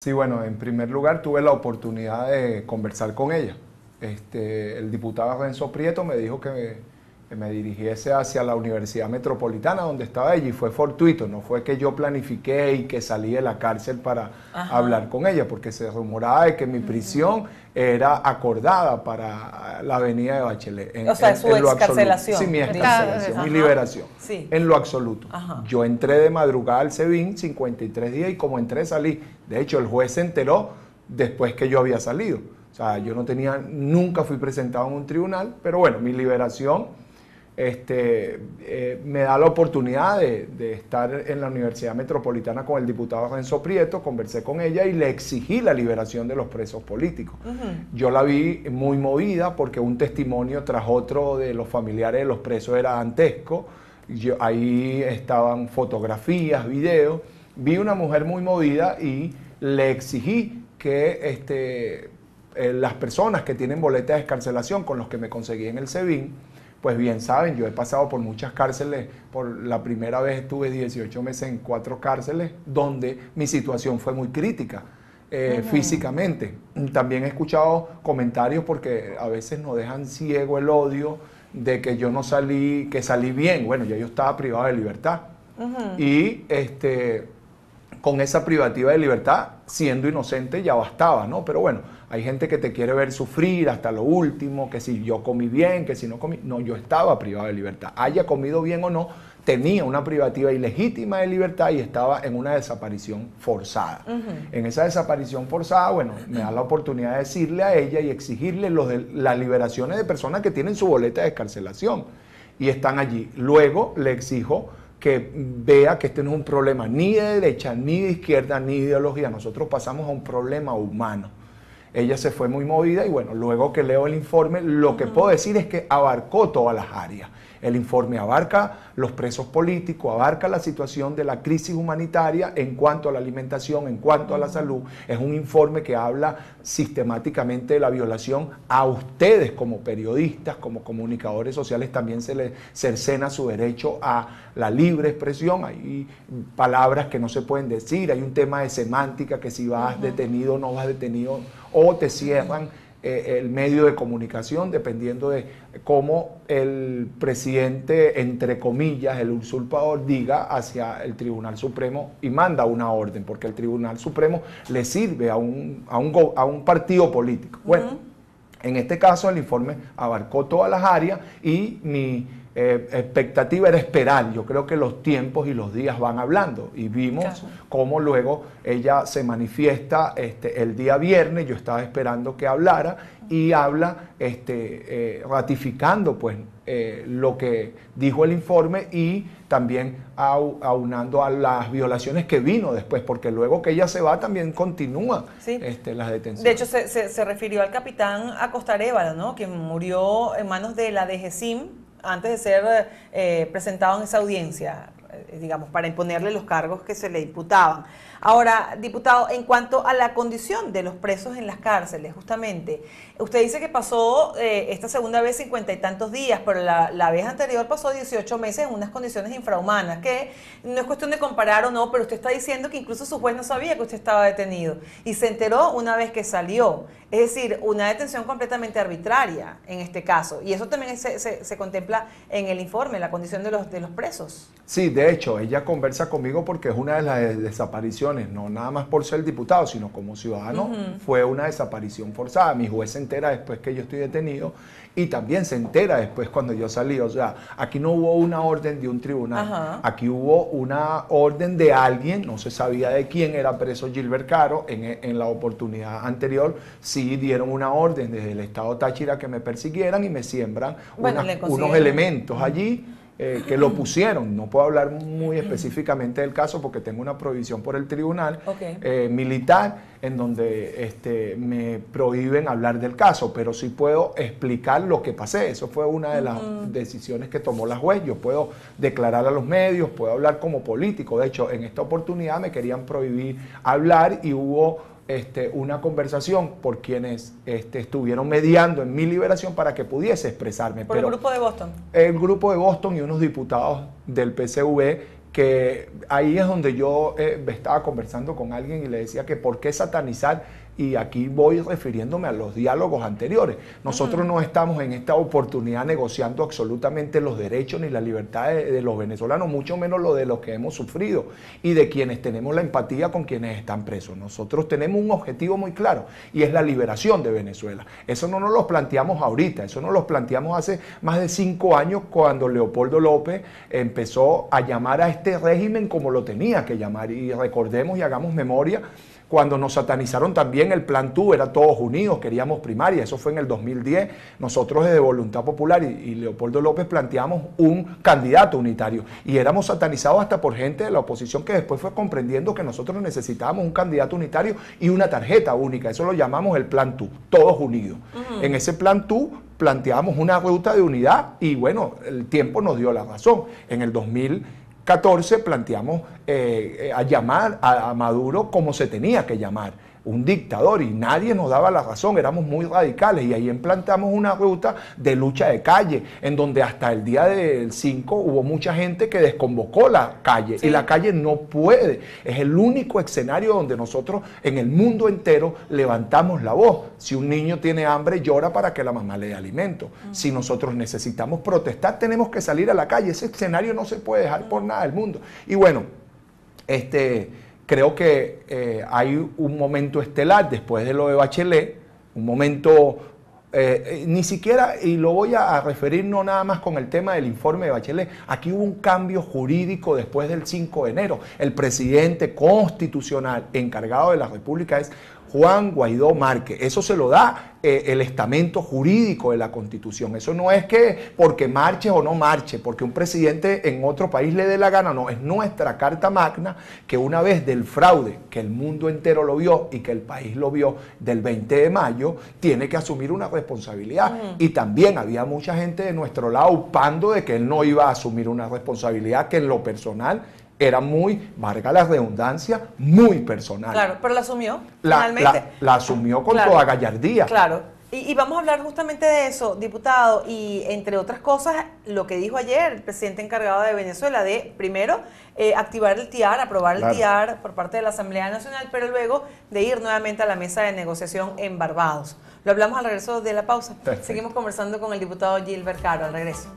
Sí, bueno, en primer lugar tuve la oportunidad de conversar con ella. El diputado Renzo Prieto me dijo que me dirigiese hacia la Universidad Metropolitana donde estaba ella y fue fortuito, no fue que yo planifiqué y que salí de la cárcel para hablar con ella, porque se rumoraba de que mi prisión era acordada para la avenida de Bachelet. O sea, su excarcelación. Sí, mi excarcelación, mi liberación. Sí. En lo absoluto. Yo entré de madrugada al SEBIN, 53 días, y como entré salí. De hecho, el juez se enteró después que yo había salido. O sea, yo no tenía, nunca fui presentado en un tribunal, pero bueno, mi liberación me da la oportunidad de estar en la Universidad Metropolitana con el diputado Renzo Prieto, conversé con ella y le exigí la liberación de los presos políticos. Yo la vi muy movida porque un testimonio tras otro de los familiares de los presos era dantesco. Ahí estaban fotografías, videos. Vi una mujer muy movida y le exigí que las personas que tienen boleta de excarcelación con los que me conseguí en el SEBIN, pues bien saben, yo he pasado por muchas cárceles. Por la primera vez estuve 18 meses en 4 cárceles donde mi situación fue muy crítica físicamente. También he escuchado comentarios porque a veces nos dejan ciego el odio de que yo no salí, que salí bien. Bueno, ya yo estaba privado de libertad. Y con esa privativa de libertad, siendo inocente, ya bastaba, ¿no? Pero bueno, hay gente que te quiere ver sufrir hasta lo último, que si yo comí bien, que si no comí. No, yo estaba privado de libertad. Haya comido bien o no, tenía una privativa ilegítima de libertad y estaba en una desaparición forzada. En esa desaparición forzada, bueno, me da la oportunidad de decirle a ella y exigirle las liberaciones de personas que tienen su boleta de excarcelación y están allí. Luego le exijo que vea que este no es un problema ni de derecha, ni de izquierda, ni de ideología. Nosotros pasamos a un problema humano. Ella se fue muy movida y bueno, luego que leo el informe, lo que puedo decir es que abarcó todas las áreas. El informe abarca los presos políticos, abarca la situación de la crisis humanitaria en cuanto a la alimentación, en cuanto a la salud. Es un informe que habla sistemáticamente de la violación. A ustedes como periodistas, como comunicadores sociales, también se les cercena su derecho a la libre expresión. Hay palabras que no se pueden decir, hay un tema de semántica, que si vas detenido o no vas detenido, o te cierran el medio de comunicación, dependiendo de cómo el presidente, entre comillas, el usurpador, diga hacia el Tribunal Supremo y manda una orden, porque el Tribunal Supremo le sirve a un partido político. Bueno, en este caso el informe abarcó todas las áreas y mi expectativa era esperar. Yo creo que los tiempos y los días van hablando y vimos cómo luego ella se manifiesta el día viernes. Yo estaba esperando que hablara y habla ratificando pues lo que dijo el informe y también aunando a las violaciones que vino después, porque luego que ella se va también continúa las detenciones. De hecho, se refirió al capitán Acosta Arévalo, ¿no?, que murió en manos de la DGCIM antes de ser presentado en esa audiencia, digamos, para imponerle los cargos que se le imputaban. Ahora, diputado, en cuanto a la condición de los presos en las cárceles, justamente, usted dice que pasó esta segunda vez 50 y tantos días, pero la vez anterior pasó 18 meses en unas condiciones infrahumanas, que no es cuestión de comparar o no, pero usted está diciendo que incluso su juez no sabía que usted estaba detenido y se enteró una vez que salió. Es decir, una detención completamente arbitraria en este caso, y eso también se contempla en el informe, la condición de los presos. Sí, de hecho, ella conversa conmigo porque es una de las desapariciones, no nada más por ser diputado, sino como ciudadano, fue una desaparición forzada. Mi juez se entera después que yo estoy detenido y también se entera después cuando yo salí. O sea, aquí no hubo una orden de un tribunal, aquí hubo una orden de alguien, no se sabía de quién era preso Gilbert Caro. En la oportunidad anterior sí dieron una orden desde el estado Táchira que me persiguieran y me siembran unos elementos allí que lo pusieron. No puedo hablar muy específicamente del caso porque tengo una prohibición por el tribunal militar en donde me prohíben hablar del caso, pero sí puedo explicar lo que pasé. Eso fue una de las decisiones que tomó la juez. Yo puedo declarar a los medios, puedo hablar como político. De hecho, en esta oportunidad me querían prohibir hablar y hubo una conversación por quienes estuvieron mediando en mi liberación para que pudiese expresarme. ¿Por el grupo de Boston? El grupo de Boston y unos diputados del PCV que ahí es donde yo estaba conversando con alguien y le decía que por qué satanizar, y aquí voy refiriéndome a los diálogos anteriores. Nosotros no estamos en esta oportunidad negociando absolutamente los derechos ni la libertad de los venezolanos, mucho menos lo de los que hemos sufrido y de quienes tenemos la empatía con quienes están presos. Nosotros tenemos un objetivo muy claro y es la liberación de Venezuela. Eso no nos lo planteamos ahorita, eso nos lo planteamos hace más de 5 años cuando Leopoldo López empezó a llamar a este régimen como lo tenía que llamar. Y recordemos y hagamos memoria cuando nos satanizaron también el Plan TU, era todos unidos, queríamos primaria, eso fue en el 2010. Nosotros desde Voluntad Popular y Leopoldo López planteamos un candidato unitario y éramos satanizados hasta por gente de la oposición que después fue comprendiendo que nosotros necesitábamos un candidato unitario y una tarjeta única. Eso lo llamamos el Plan TU, todos unidos. En ese Plan TU planteamos una ruta de unidad y bueno, el tiempo nos dio la razón. En el 2014 planteamos a llamar a Maduro como se tenía que llamar, un dictador, y nadie nos daba la razón, éramos muy radicales y ahí implantamos una ruta de lucha de calle, en donde hasta el día del 5 hubo mucha gente que desconvocó la calle, y la calle no puede, es el único escenario donde nosotros en el mundo entero levantamos la voz. Si un niño tiene hambre, llora para que la mamá le dé alimento. Si nosotros necesitamos protestar, tenemos que salir a la calle. Ese escenario no se puede dejar por nada del mundo. Y bueno, creo que hay un momento estelar después de lo de Bachelet, un momento ni siquiera, y lo voy a referir no nada más con el tema del informe de Bachelet, aquí hubo un cambio jurídico después del 5 de enero. El presidente constitucional encargado de la República es Juan Guaidó Márquez. Eso se lo da el estamento jurídico de la Constitución. Eso no es que porque marche o no marche, porque un presidente en otro país le dé la gana, no, es nuestra Carta Magna que una vez del fraude, que el mundo entero lo vio y que el país lo vio, del 20 de mayo, tiene que asumir una responsabilidad. Y también había mucha gente de nuestro lado upando de que él no iba a asumir una responsabilidad que en lo personal era muy, valga la redundancia, muy personal. Claro, pero la asumió finalmente. La asumió con toda gallardía. Claro. Y vamos a hablar justamente de eso, diputado, y entre otras cosas, lo que dijo ayer el presidente encargado de Venezuela, de primero activar el TIAR, aprobar el TIAR por parte de la Asamblea Nacional, pero luego de ir nuevamente a la mesa de negociación en Barbados. Lo hablamos al regreso de la pausa. Perfecto. Seguimos conversando con el diputado Gilbert Caro al regreso.